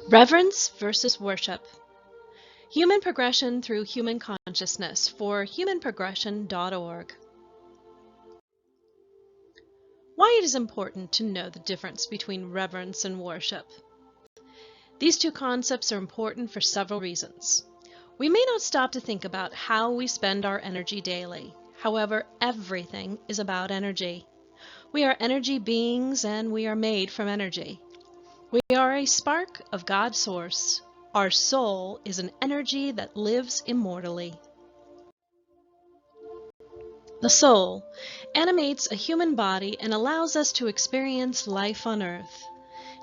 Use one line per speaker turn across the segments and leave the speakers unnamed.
Reverence versus worship. Human progression through human consciousness for humanprogression.org. Why it is important to know the difference between reverence and worship. These two concepts are important for several reasons. We may not stop to think about how we spend our energy daily. However, everything is about energy. We are energy beings and we are made from energy. We are a spark of God's source. Our soul is an energy that lives immortally. The soul animates a human body and allows us to experience life on Earth.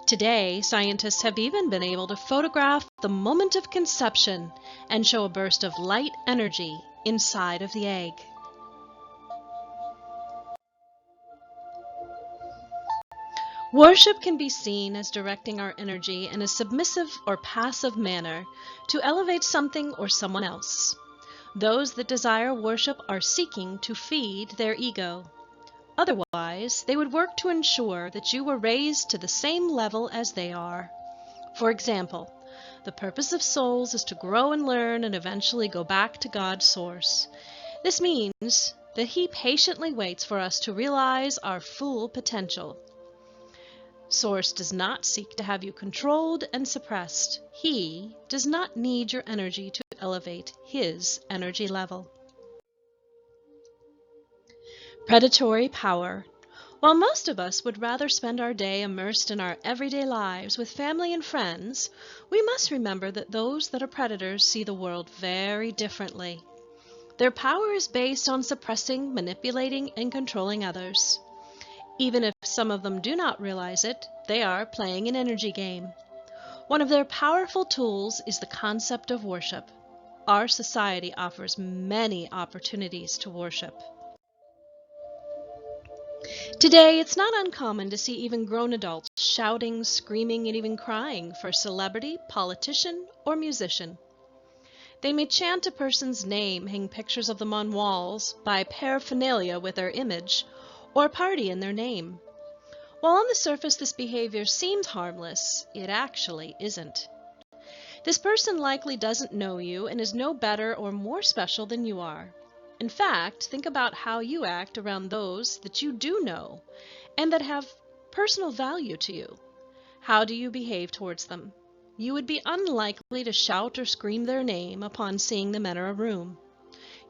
Today, scientists have even been able to photograph the moment of conception and show a burst of light energy inside of the egg. Worship can be seen as directing our energy in a submissive or passive manner to elevate something or someone else. Those that desire worship are seeking to feed their ego. Otherwise, they would work to ensure that you were raised to the same level as they are. For example, the purpose of souls is to grow and learn and eventually go back to God's source. This means that He patiently waits for us to realize our full potential. Source does not seek to have you controlled and suppressed. He does not need your energy to elevate His energy level. Predatory power. While most of us would rather spend our day immersed in our everyday lives with family and friends, we must remember that those that are predators see the world very differently. Their power is based on suppressing, manipulating, and controlling others. Even if some of them do not realize it, they are playing an energy game. One of their powerful tools is the concept of worship. Our society offers many opportunities to worship. Today, it's not uncommon to see even grown adults shouting, screaming, and even crying for a celebrity, politician, or musician. They may chant a person's name, hang pictures of them on walls, buy paraphernalia with their image, or party in their name. While on the surface this behavior seems harmless, it actually isn't. This person likely doesn't know you and is no better or more special than you are. In fact, think about how you act around those that you do know and that have personal value to you. How do you behave towards them? You would be unlikely to shout or scream their name upon seeing them enter a room.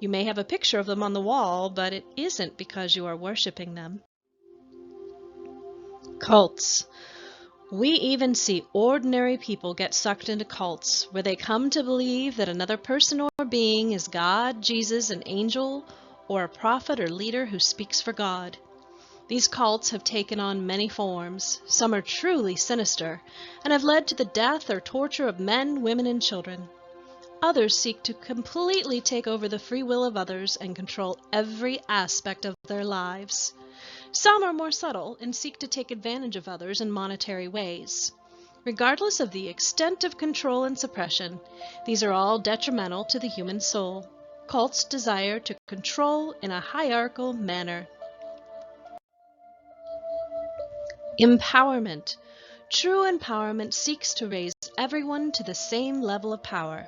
You may have a picture of them on the wall, but it isn't because you are worshiping them. Cults. We even see ordinary people get sucked into cults where they come to believe that another person or being is God, Jesus, an angel, or a prophet or leader who speaks for God. These cults have taken on many forms. Some are truly sinister and have led to the death or torture of men, women, and children. Others seek to completely take over the free will of others and control every aspect of their lives. Some are more subtle and seek to take advantage of others in monetary ways. Regardless of the extent of control and suppression, these are all detrimental to the human soul. Cults desire to control in a hierarchical manner. Empowerment. True empowerment seeks to raise everyone to the same level of power.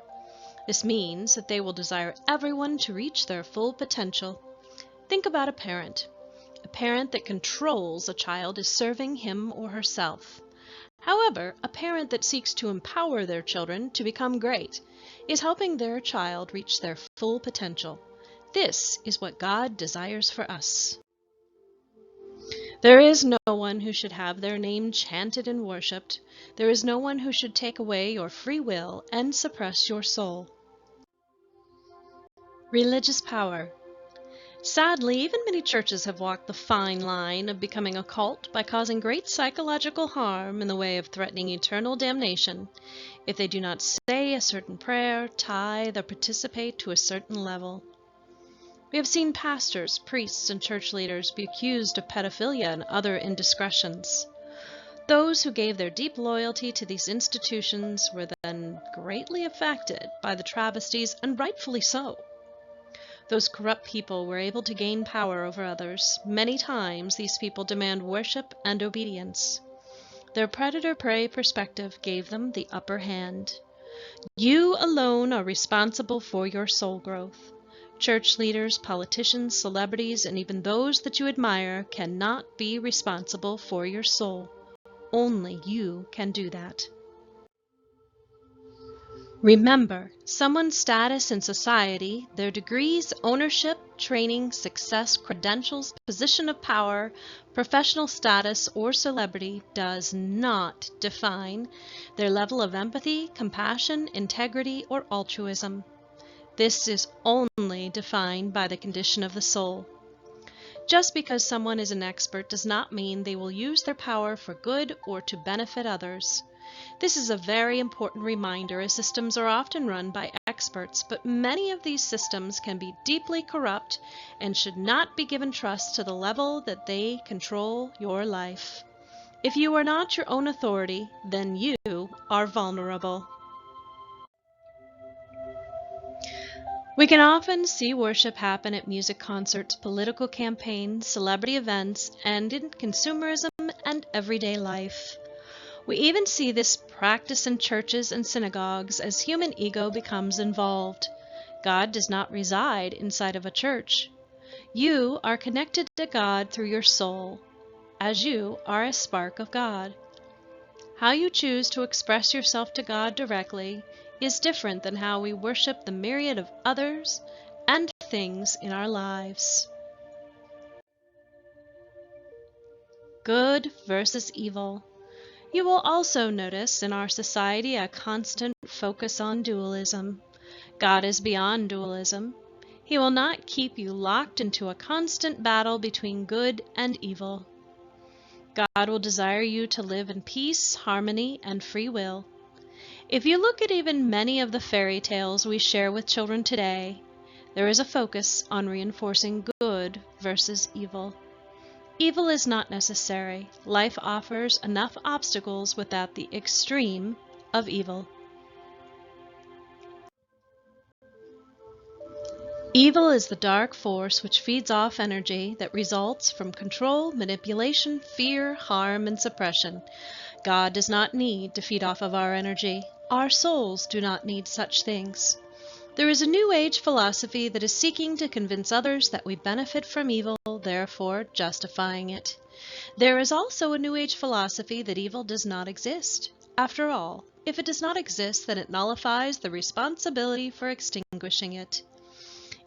This means that they will desire everyone to reach their full potential. Think about a parent. A parent that controls a child is serving him or herself. However, a parent that seeks to empower their children to become great is helping their child reach their full potential. This is what God desires for us. There is no one who should have their name chanted and worshipped. There is no one who should take away your free will and suppress your soul. Religious power. Sadly, even many churches have walked the fine line of becoming a cult by causing great psychological harm in the way of threatening eternal damnation if they do not say a certain prayer, tithe, or participate to a certain level. We have seen pastors, priests, and church leaders be accused of pedophilia and other indiscretions. Those who gave their deep loyalty to these institutions were then greatly affected by the travesties, and rightfully so. Those corrupt people were able to gain power over others. Many times these people demand worship and obedience. Their predator-prey perspective gave them the upper hand. You alone are responsible for your soul growth. Church leaders, politicians, celebrities, and even those that you admire cannot be responsible for your soul. Only you can do that. Remember, someone's status in society, their degrees, ownership, training, success, credentials, position of power, professional status, or celebrity does not define their level of empathy, compassion, integrity, or altruism. This is only defined by the condition of the soul. Just because someone is an expert does not mean they will use their power for good or to benefit others. This is a very important reminder, as systems are often run by experts, but many of these systems can be deeply corrupt and should not be given trust to the level that they control your life. If you are not your own authority, then you are vulnerable. We can often see worship happen at music concerts, political campaigns, celebrity events, and in consumerism and everyday life. We even see this practice in churches and synagogues as human ego becomes involved. God does not reside inside of a church. You are connected to God through your soul, as you are a spark of God. How you choose to express yourself to God directly is different than how we worship the myriad of others and things in our lives. Good versus evil. You will also notice in our society a constant focus on dualism. God is beyond dualism. He will not keep you locked into a constant battle between good and evil. God will desire you to live in peace, harmony, and free will. If you look at even many of the fairy tales we share with children today, there is a focus on reinforcing good versus evil. Evil is not necessary. Life offers enough obstacles without the extreme of evil. Evil is the dark force which feeds off energy that results from control, manipulation, fear, harm, and suppression. God does not need to feed off of our energy. Our souls do not need such things. There is a New Age philosophy that is seeking to convince others that we benefit from evil, therefore justifying it. There is also a New Age philosophy that evil does not exist. After all, if it does not exist, then it nullifies the responsibility for extinguishing it.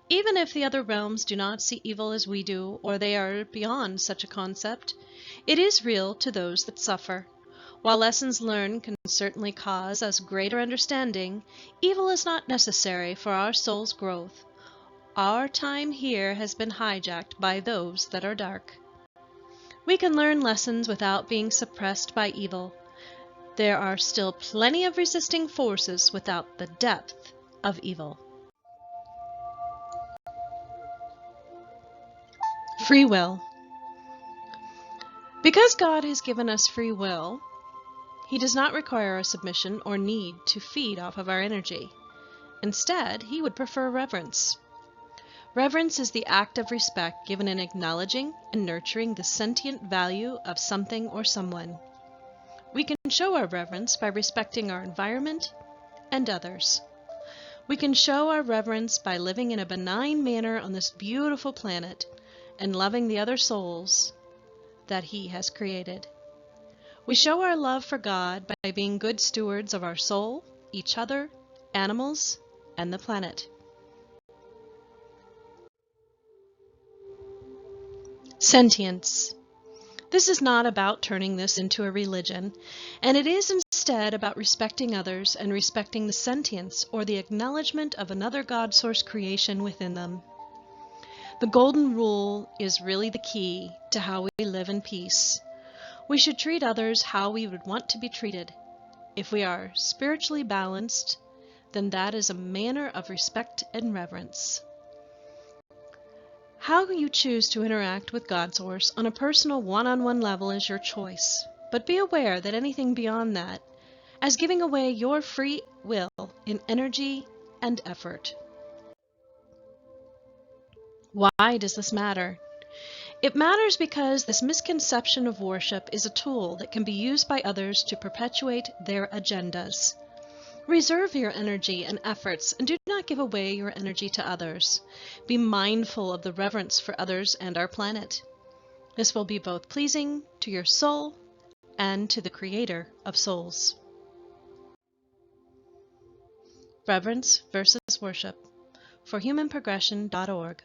Even if the other realms do not see evil as we do, or they are beyond such a concept, it is real to those that suffer. While lessons learned can certainly cause us greater understanding, evil is not necessary for our soul's growth. Our time here has been hijacked by those that are dark. We can learn lessons without being suppressed by evil. There are still plenty of resisting forces without the depth of evil. Free will. Because God has given us free will, He does not require our submission or need to feed off of our energy. Instead, He would prefer reverence. Reverence is the act of respect given in acknowledging and nurturing the sentient value of something or someone. We can show our reverence by respecting our environment and others. We can show our reverence by living in a benign manner on this beautiful planet and loving the other souls that He has created. We show our love for God by being good stewards of our soul, each other, animals, and the planet. Sentience. This is not about turning this into a religion, and it is instead about respecting others and respecting the sentience or the acknowledgement of another God source creation within them. The golden rule is really the key to how we live in peace. We should treat others how we would want to be treated. If we are spiritually balanced, then that is a manner of respect and reverence. How you choose to interact with God Source on a personal one-on-one level is your choice, but be aware that anything beyond that, as giving away your free will in energy and effort. Why does this matter? It matters because this misconception of worship is a tool that can be used by others to perpetuate their agendas. Reserve your energy and efforts and do not give away your energy to others. Be mindful of the reverence for others and our planet. This will be both pleasing to your soul and to the Creator of souls. Reverence versus Worship for humanprogression.org.